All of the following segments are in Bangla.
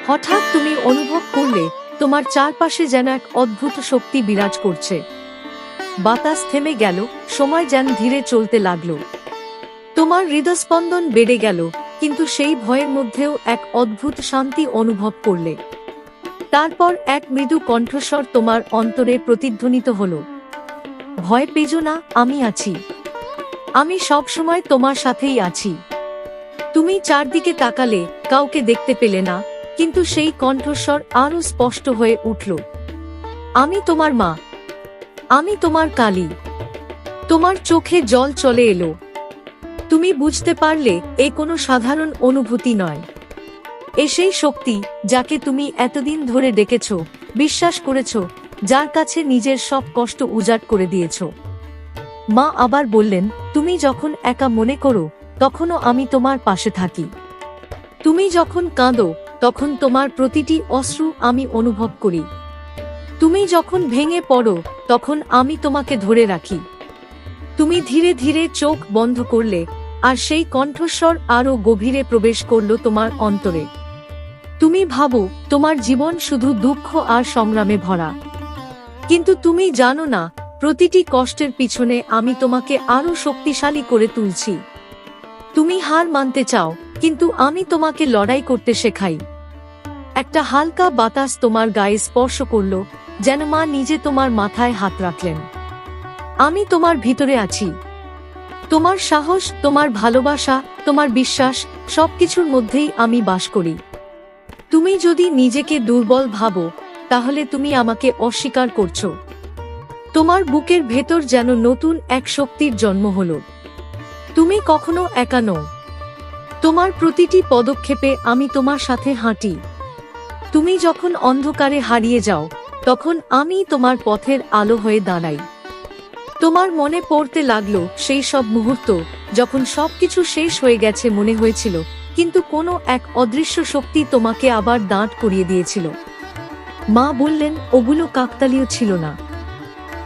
হঠাৎ তুমি অনুভব করলে তোমার চারপাশে যেন এক অদ্ভুত শক্তি বিরাজ করছে। বাতাস থেমে গেল, সময় যেন ধীরে চলতে লাগলো। তোমার হৃদস্পন্দন বেড়ে গেল, কিন্তু সেই ভয়ের মধ্যেও এক অদ্ভুত শান্তি অনুভব করলে। তারপর এক মৃদু কণ্ঠস্বর তোমার অন্তরে প্রতিধ্বনিত হলো, ভয় পেজো না, আমি আছি। আমি সব সময় তোমার সাথেই আছি। তুমি চারদিকে তাকালে, কাউকে দেখতে পেলে না, কিন্তু সেই কণ্ঠস্বর আরো স্পষ্ট হয়ে উঠল, আমি তোমার মা, আমি তোমার কালী। তোমার চোখে জল চলে এলো। তুমি বুঝতে পারলে এ কোনো সাধারণ অনুভূতি নয়। এ সেই শক্তি যাকে তুমি এতদিন ধরে ডেকেছ, বিশ্বাস করেছ, যার কাছে নিজের সব কষ্ট উজাড় করে দিয়েছ। মা আবার বললেন, তুমি যখন একা মনে করো, তখনও আমি তোমার পাশে থাকি। তুমি যখন কাঁদো, তখন তোমার প্রতিটি অশ্রু আমি অনুভব করি। তুমি যখন ভেঙে পড়ো, তখন আমি তোমাকে ধরে রাখি। তুমি ধীরে ধীরে চোখ বন্ধ করলে, আর সেই কণ্ঠস্বর আরো গভীরে প্রবেশ করল তোমার অন্তরে। তুমি ভাবো তোমার জীবন শুধু দুঃখ আর সংগ্রামে ভরা, কিন্তু তুমি জানো না, প্রতিটি কষ্টের পিছনে আমি তোমাকে আরো শক্তিশালী করে তুলছি। তুমি হার মানতে চাও, কিন্তু আমি তোমাকে লড়াই করতে শেখাই। একটা হালকা বাতাস তোমার গায়ে স্পর্শ করল, যেন মা নিজে তোমার মাথায় হাত রাখলেন। আমি তোমার ভিতরে আছি। তোমার সাহস, তোমার ভালোবাসা, তোমার বিশ্বাস, সবকিছুর মধ্যেই আমি বাস করি। তুমি যদি নিজেকে দুর্বল ভাবো, তাহলে তুমি আমাকে অস্বীকার করছো। তোমার বুকের ভেতর যেন নতুন এক শক্তির জন্ম হলো। তুমি কখনো একা নও। তোমার প্রতিটি পদক্ষেপে আমি তোমার সাথে হাঁটি। তুমি যখন অন্ধকারে হারিয়ে যাও, তখন আমি তোমার পথের আলো হয়ে দাঁড়াই। তোমার মনে পড়তে লাগলো সেই সব মুহূর্ত, যখন সবকিছু শেষ হয়ে গেছে মনে হয়েছিল, কিন্তু কোনো এক অদৃশ্য শক্তি তোমাকে আবার দাঁড় করিয়ে দিয়েছিল। মা বললেন, ওগুলো কাকতালীয় ছিল না,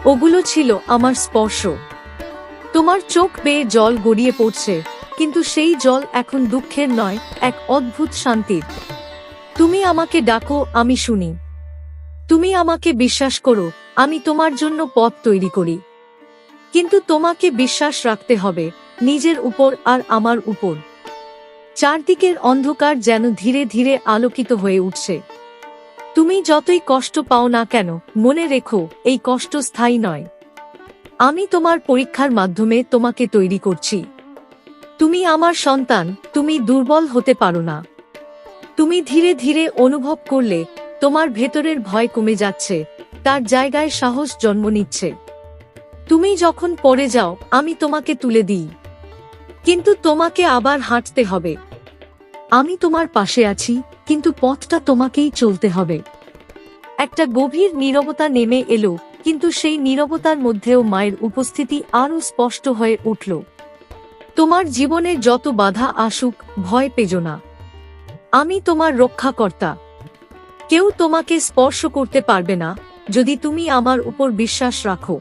ওগুলো ছিল আমার স্পর্শ। তোমার চোখ বেয়ে জল গড়িয়ে পড়ছে, কিন্তু সেই জল এখন দুঃখের নয়, এক অদ্ভুত শান্তির। তুমি আমাকে ডাকো, আমি শুনি। তুমি আমাকে বিশ্বাস করো, আমি তোমার জন্য পথ তৈরি করি। কিন্তু তোমাকে বিশ্বাস রাখতে হবে, নিজের উপর আর আমার উপর। চারদিকের অন্ধকার যেন ধীরে ধীরে আলোকিত হয়ে উঠছে। তুমি যতই কষ্ট পাও না কেন, মনে রেখো, এই কষ্ট স্থায়ী নয়। আমি তোমার পরীক্ষার মাধ্যমে তোমাকে তৈরি করছি। তুমি আমার সন্তান, তুমি দুর্বল হতে পারো না। তুমি ধীরে ধীরে অনুভব করলে তোমার ভেতরের ভয় কমে যাচ্ছে, তার জায়গায় সাহস জন্ম নিচ্ছে। তুমি যখন পড়ে যাও, আমি তোমাকে তুলে দিই। কিন্তু তোমাকে আবার হাঁটতে হবে। আমি তোমার পাশে আছি, কিন্তু পথটা তোমাকেই চলতে হবে। একটা গভীর নীরবতা নেমে এলো, কিন্তু সেই নীরবতার মধ্যেও মায়ের উপস্থিতি আরো স্পষ্ট হয়ে উঠল। তোমার জীবনে যত বাধা আসুক, ভয় পেজো না। আমি তোমার রক্ষাকর্তা। কেউ তোমাকে স্পর্শ করতে পারবে না, যদি তুমি আমার উপর বিশ্বাস রাখো।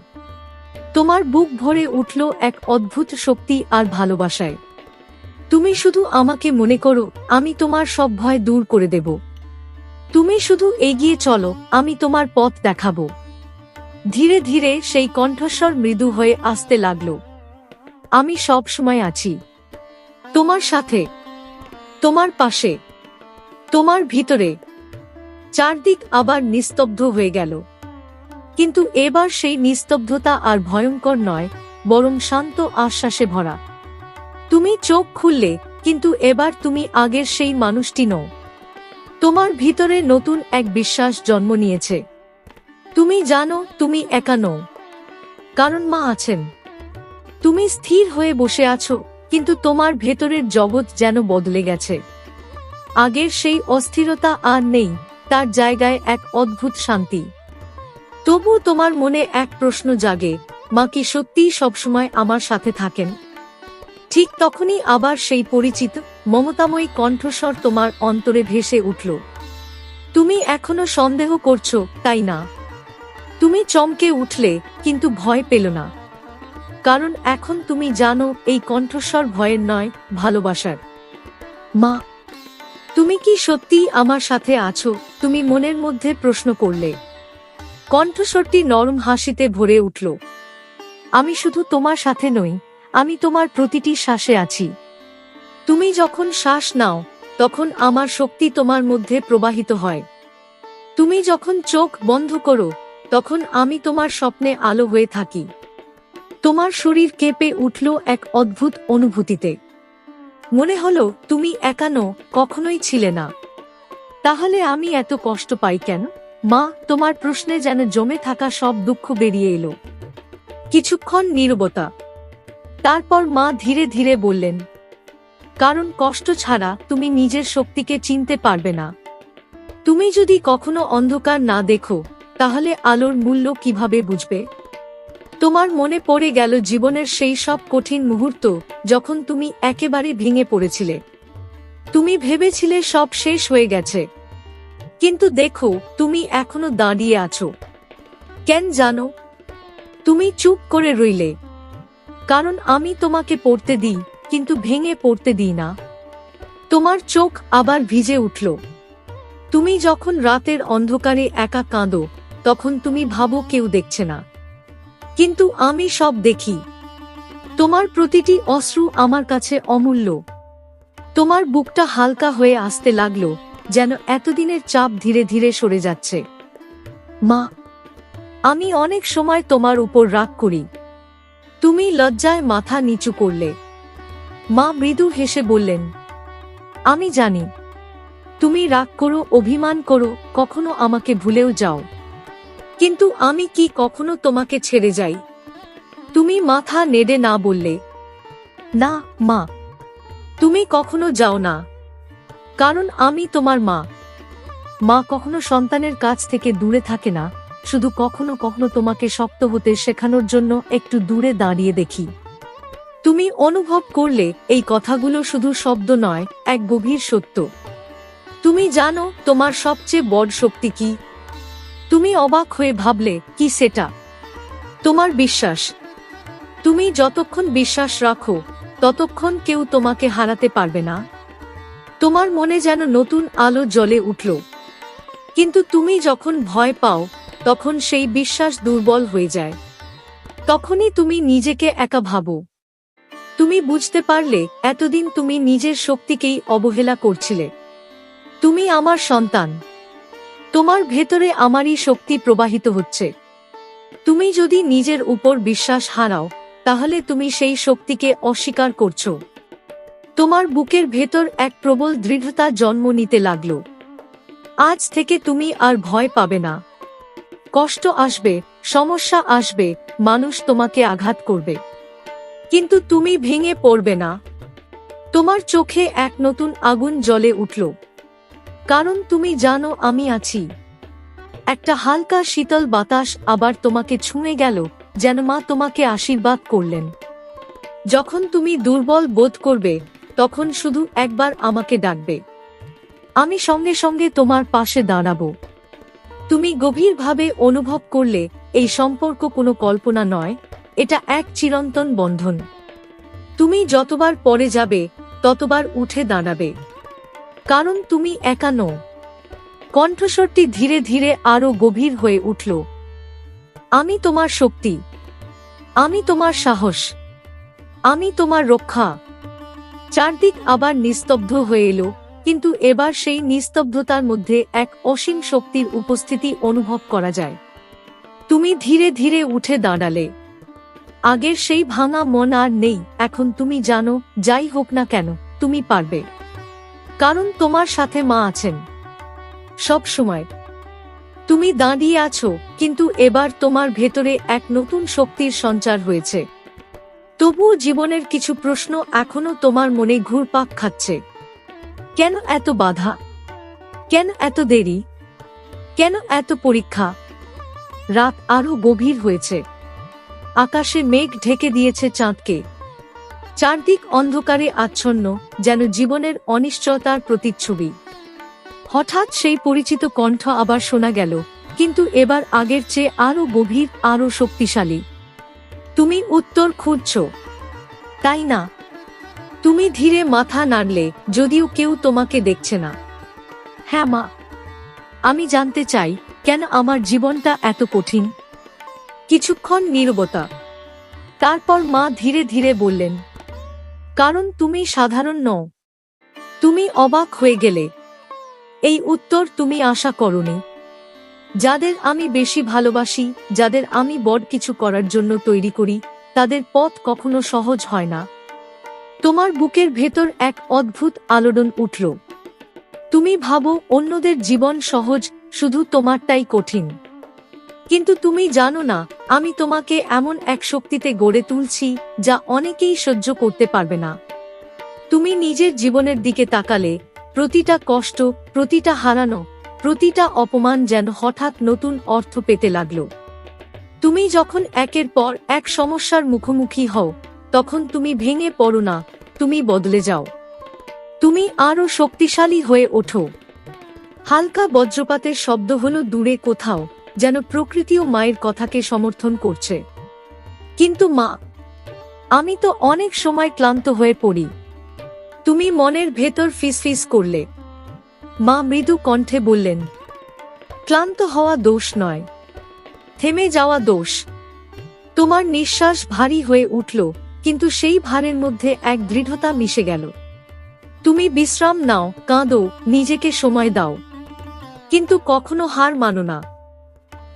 তোমার বুক ভরে উঠল এক অদ্ভুত শক্তি আর ভালোবাসায়। তুমি শুধু আমাকে মনে করো, আমি তোমার সব ভয় দূর করে দেব। তুমি শুধু এগিয়ে চলো, আমি তোমার পথ দেখাবো। ধীরে ধীরে সেই কণ্ঠস্বর মৃদু হয়ে আসতে লাগলো, আমি সব সময় আছি তোমার সাথে, তোমার পাশে, তোমার ভিতরে। চারদিক আবার নিস্তব্ধ হয়ে গেল, কিন্তু এবার সেই নিস্তব্ধতা আর ভয়ঙ্কর নয়, বরং শান্ত আশ্বাসে ভরা। তুমি চোখ খুললে, কিন্তু এবার তুমি আগের সেই মানুষটি নও। তোমার ভিতরে নতুন এক বিশ্বাস জন্ম নিয়েছে। তুমি জানো তুমি একা নও, কারণ মা আছেন। তুমি স্থির হয়ে বসে আছো, কিন্তু তোমার ভেতরের জগৎ যেন বদলে গেছে। আগের সেই অস্থিরতা আর নেই, তার জায়গায় এক অদ্ভুত শান্তি। তবু তোমার মনে এক প্রশ্ন জাগে, মা কি সত্যিই সবসময় আমার সাথে থাকেন? ঠিক তখনই আবার সেই পরিচিত মমতাময়ী কণ্ঠস্বর তোমার অন্তরে ভেসে উঠল। তুমি এখনো সন্দেহ করছো, তাই না? তুমি চমকে উঠলে, কিন্তু ভয় পেল না, কারণ এখন তুমি জানো এই কণ্ঠস্বর ভয়ের নয়, ভালোবাসার। মা, তুমি কি সত্যিই আমার সাথে আছো? তুমি মনের মধ্যে প্রশ্ন করলে। কণ্ঠস্বরটি নরম হাসিতে ভরে উঠল। আমি শুধু তোমার সাথে নই, আমি তোমার প্রতিটি শ্বাসে আছি। তুমি যখন শ্বাস নাও তখন আমার শক্তি তোমার মধ্যে প্রবাহিত হয়। তুমি যখন চোখ বন্ধ করো তখন আমি তোমার স্বপ্নে আলো হয়ে থাকি। তোমার শরীর কেঁপে উঠল এক অদ্ভুত অনুভূতিতে। মনে হলো তুমি একা নও, কখনোই ছিলে না। তাহলে আমি এত কষ্ট পাই কেন? মা, তোমার প্রশ্নে যেন জমে থাকা সব দুঃখ বেরিয়ে এলো। কিছুক্ষণ নীরবতা। তারপর মা ধীরে ধীরে বললেন, কারণ কষ্ট ছাড়া তুমি নিজের শক্তিকে চিনতে পারবে না। তুমি যদি কখনো অন্ধকার না দেখো তাহলে আলোর মূল্য কিভাবে বুঝবে? তোমার মনে পড়ে গেল জীবনের সেই সব কঠিন মুহূর্ত যখন তুমি একেবারে ভেঙে পড়েছিলে। তুমি ভেবেছিলে সব শেষ হয়ে গেছে, কিন্তু দেখো তুমি এখনো দাঁড়িয়ে আছো। কেন জানো? তুমি চুপ করে রইলে কারণ আমি তোমাকে পড়তে দিই, কিন্তু ভেঙে পড়তে দিই না। তোমার চোখ আবার ভিজে উঠল। তুমি যখন রাতের অন্ধকারে একা কাঁদো তখন তুমি ভাবো কেউ দেখছে না, কিন্তু আমি সব দেখি। তোমার প্রতিটি অশ্রু আমার কাছে অমূল্য। তোমার বুকটা হালকা হয়ে আসতে লাগলো, যেন এতদিনের চাপ ধীরে ধীরে সরে যাচ্ছে। মা, আমি অনেক সময় তোমার উপর রাগ করি। তুমি লজ্জায় মাথা নিচু করলে। মা মৃদু হেসে বললেন, আমি জানি তুমি রাগ করো, অভিমান করো, কখনো আমাকে ভুলেও যাও, কিন্তু আমি কি কখনো তোমাকে ছেড়ে যাই? তুমি মাথা নেড়ে না বললে, না মা, তুমি কখনো যাও না, কারণ আমি তোমার মা। মা কখনো সন্তানের কাছ থেকে দূরে থাকে না, শুধু কখনো কখনো তোমাকে শক্ত হতে শেখানোর জন্য একটু দূরে দাঁড়িয়ে দেখি। তুমি অনুভব করলে এই কথাগুলো শুধু শব্দ নয়, এক গভীর সত্য। তুমি জানো তোমার সবচেয়ে বড় শক্তি কি? তুমি অবাক হয়ে ভাবলে, কি সেটা? তোমার বিশ্বাস। তুমি যতক্ষণ বিশ্বাস রাখো ততক্ষণ কেউ তোমাকে হারাতে পারবে না। তোমার মনে যেন নতুন আলো জ্বলে উঠল। কিন্তু তুমি যখন ভয় পাও তখন সেই বিশ্বাস দুর্বল হয়ে যায়। তখনই তুমি নিজেকে একা ভাবো। তুমি বুঝতে পারলে এতদিন তুমি নিজের শক্তিকেই অবহেলা করছিলে। তুমি আমার সন্তান, তোমার ভেতরে আমারই শক্তি প্রবাহিত হচ্ছে। তুমি যদি নিজের উপর বিশ্বাস হারাও তাহলে তুমি সেই শক্তিকে অস্বীকার করছো। তোমার বুকের ভেতর এক প্রবল দৃঢ়তা জন্ম নিতে লাগলো। আজ থেকে তুমি আর ভয় পাবে না। কষ্ট আসবে, সমস্যা আসবে, মানুষ তোমাকে আঘাত করবে, কিন্তু তুমি ভেঙে পড়বে না। তোমার চোখে এক নতুন আগুন জ্বলে উঠল, কারণ তুমি জানো আমি আছি। একটা হালকা শীতল বাতাস আবার তোমাকে ছুঁয়ে গেল, যেন মা তোমাকে আশীর্বাদ করলেন। যখন তুমি দুর্বল বোধ করবে তখন শুধু একবার আমাকে ডাকবে, আমি সঙ্গে সঙ্গে তোমার পাশে দাঁড়াবো। তুমি গভীরভাবে অনুভব করলে এই সম্পর্ক কোনো কল্পনা নয়, এটা এক চিরন্তন বন্ধন। তুমি যতবার পড়ে যাবে ততবার উঠে দাঁড়াবে, কারণ তুমি একা নও। কণ্ঠস্বরটি ধীরে ধীরে আরো গভীর হয়ে উঠল। আমি তোমার শক্তি, আমি তোমার সাহস, আমি তোমার রক্ষা। চারদিক আবার নিস্তব্ধ হয়ে এলো, কিন্তু এবার সেই নিস্তব্ধতার মধ্যে এক অসীম শক্তির উপস্থিতি অনুভব করা যায়। তুমি ধীরে ধীরে উঠে দাঁড়ালে। আগের সেই ভাঙা মন আর নেই। এখন তুমি জানো, যাই হোক না কেন তুমি পারবে, কারণ তোমার সাথে মা আছেন সব সময়। তুমি দাঁড়িয়ে আছো, কিন্তু এবার তোমার ভেতরে এক নতুন শক্তির সঞ্চার হয়েছে। তবুও জীবনের কিছু প্রশ্ন এখনো তোমার মনে ঘুরপাক খাচ্ছে। কেন এত বাধা? কেন এত দেরি? কেন এত পরীক্ষা? রাত আরো গভীর হয়েছে। আকাশে মেঘ ঢেকে দিয়েছে চাঁদকে। চারদিক অন্ধকারে আচ্ছন্ন, যেন জীবনের অনিশ্চয়তার প্রতিচ্ছবি। হঠাৎ সেই পরিচিত কণ্ঠ আবার শোনা গেল, কিন্তু এবার আগের চেয়ে আরো গভীর, আরো শক্তিশালী। তুমি উত্তর খুঁজছ, তাই না? তুমি ধীরে মাথা নাড়লে, যদিও কেউ তোমাকে দেখছে না। হ্যাঁ মা, আমি জানতে চাই কেন আমার জীবনটা এত কঠিন। কিছুক্ষণ নীরবতা। তারপর মা ধীরে ধীরে বললেন, কারণ তুমি সাধারণ নও। তুমি অবাক হয়ে গেলে। এই উত্তর তুমি আশা করনি। যাদের আমি বেশি ভালোবাসি, যাদের আমি বড় কিছু করার জন্য তৈরি করি, তাদের পথ কখনো সহজ হয় না। তোমার বুকের ভেতর এক অদ্ভুত আলোড়ন উঠল। তুমি ভাবো অন্যদের জীবন সহজ, শুধু তোমারটাই কঠিন। কিন্তু তুমি জানো না, আমি তোমাকে এমন এক শক্তিতে গড়ে তুলছি যা অনেকেই সহ্য করতে পারবে না। তুমি নিজের জীবনের দিকে তাকালে, প্রতিটা কষ্ট, প্রতিটা হারানো, প্রতিটা অপমান যেন হঠাৎ নতুন অর্থ পেতে লাগলো। তুমি যখন একের পর এক সমস্যার মুখোমুখি হও, তখন তুমি ভেঙে পড়ো না, তুমি বদলে যাও। তুমি আরো শক্তিশালী হয়ে ওঠো। হালকা বজ্রপাতের শব্দ হলো দূরে কোথাও, যেন প্রকৃতিও মায়ের কথাকে সমর্থন করছে। কিন্তু মা, আমি তো অনেক সময় ক্লান্ত হয়ে পড়ি। তুমি মনের ভেতর ফিসফিস করলে। মা মৃদু কণ্ঠে বললেন, ক্লান্ত হওয়া দোষ নয়, থেমে যাওয়া দোষ। তোমার নিঃশ্বাস ভারী হয়ে উঠল, কিন্তু সেই ভারের মধ্যে এক দৃঢ়তা মিশে গেল। তুমি বিশ্রাম নাও, কাঁদো, নিজেকে সময় দাও, কিন্তু কখনো হার মানো না।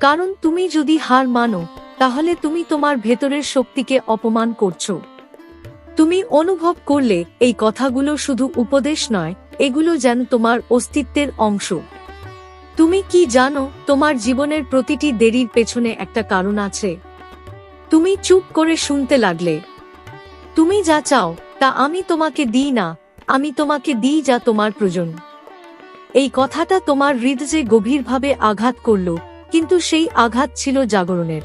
কারণ তুমি যদি হার মানো, তাহলে তুমি তোমার ভেতরের শক্তিকে অপমান করছো। তুমি অনুভব করলে এই কথাগুলো শুধু উপদেশ নয়, এগুলো যেন তোমার অস্তিত্বের অংশ। তুমি কি জানো, তোমার জীবনের প্রতিটি দেরির পেছনে একটা কারণ আছে। তুমি চুপ করে শুনতে লাগলে। তুমি যা চাও তা আমি তোমাকে দিই না, আমি তোমাকে দিই যা তোমার প্রয়োজন। এই কথাটা তোমার হৃদয়ে গভীরভাবে আঘাত করল, কিন্তু সেই আঘাত ছিল জাগরণের।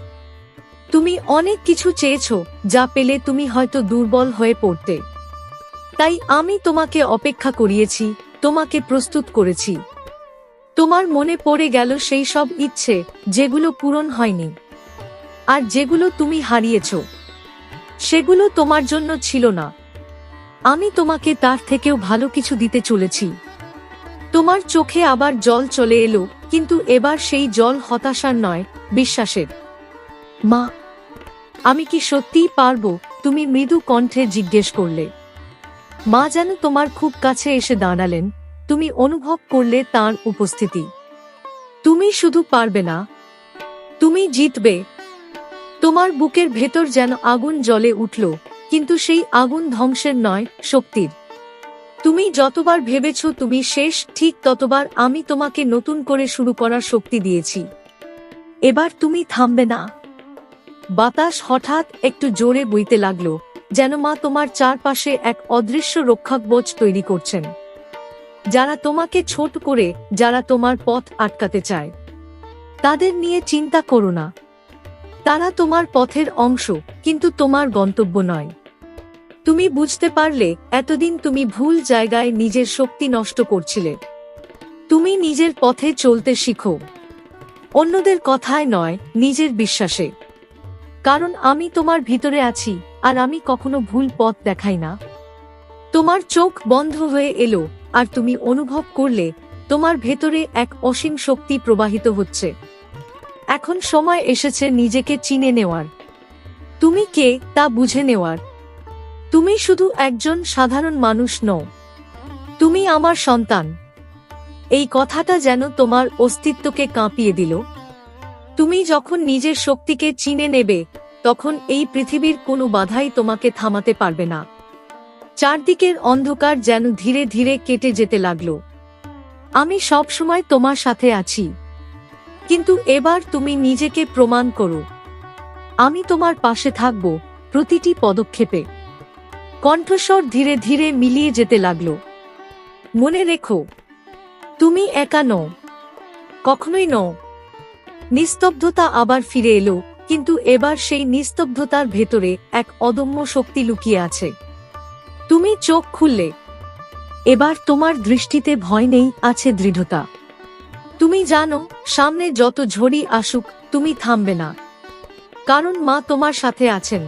তুমি অনেক কিছু চেয়েছো, যা পেলে তুমি হয়তো দুর্বল হয়ে পড়তে। তাই আমি তোমাকে অপেক্ষা করিয়েছি, তোমাকে প্রস্তুত করেছি। তোমার মনে পড়ে গেল সেই সব ইচ্ছে যেগুলো পূরণ হয়নি, আর যেগুলো তুমি হারিয়েছ। সেগুলো তোমার জন্য ছিল না। আমি তোমাকে তার থেকেও ভালো কিছু দিতে চলেছি। তোমার চোখে আবার জল চলে এলো, কিন্তু এবার সেই জল হতাশার নয়, বিশ্বাসের। মা, আমি কি সত্যিই পারবো? তুমি মৃদু কণ্ঠে জিজ্ঞেস করলে। মা যেন তোমার খুব কাছে এসে দাঁড়ালেন। তুমি অনুভব করলে তার উপস্থিতি। তুমি শুধু পারবে না, তুমি জিতবে। তোমার বুকের ভেতর যেন আগুন জ্বলে উঠল, কিন্তু সেই আগুন ধ্বংসের নয়, শক্তির। তুমি যতবার ভেবেছ তুমি শেষ, ঠিক ততবার আমি তোমাকে নতুন করে শুরু করার শক্তি দিয়েছি। এবার তুমি থামবে না। বাতাস হঠাৎ একটু জোরে বইতে লাগলো, যেন মা তোমার চারপাশে এক অদৃশ্য রক্ষাকবচ তৈরি করছেন। যারা তোমাকে ছোট করে, যারা তোমার পথ আটকাতে চায়, তাদের নিয়ে চিন্তা করো না। তারা তোমার পথের অংশ, কিন্তু তোমার গন্তব্য নয়। তুমি বুঝতে পারলে, এতদিন তুমি ভুল জায়গায় নিজের শক্তি নষ্ট করছিলে। তুমি নিজের পথে চলতে শিখো, অন্যদের কথায় নয়, নিজের বিশ্বাসে। কারণ আমি তোমার ভিতরে আছি, আর আমি কখনো ভুল পথ দেখাই না। তোমার চোখ বন্ধ হয়ে এলো, আর তুমি অনুভব করলে তোমার ভেতরে এক অসীম শক্তি প্রবাহিত হচ্ছে। এখন সময় এসেছে নিজেকে চিনে নেওয়ার। তুমি কে তা বুঝে নেওয়ার। তুমি শুধু একজন সাধারণ মানুষ নও, তুমি আমার সন্তান। এই কথাটা যেন তোমার অস্তিত্বকে কাঁপিয়ে দিল। তুমি যখন নিজের শক্তিকে চিনে নেবে, তখন এই পৃথিবীর কোনো বাধাই তোমাকে থামাতে পারবে না। চারদিকের অন্ধকার যেন ধীরে ধীরে কেটে যেতে লাগলো। আমি সবসময় তোমার সাথে আছি, কিন্তু এবার তুমি নিজেকে প্রমাণ করো। আমি তোমার পাশে থাকব, প্রতিটি পদক্ষেপে। কণ্ঠস্বর ধীরে ধীরে মিলিয়ে যেতে লাগলো। মনে রেখো, তুমি একা নও, কখনোই নও। নিস্তব্ধতা আবার ফিরে এলো, কিন্তু এবার সেই নিস্তব্ধতার ভেতরে এক অদম্য শক্তি লুকিয়ে আছে। তুমি চোখ খুললে। এবার তোমার দৃষ্টিতে ভয় নেই, আছে দৃঢ়তা। তুমি জানো, সামনে যত ঝড়ই আসুক, তুমি থামবে না। কারণ মা তোমার সাথে আছেন।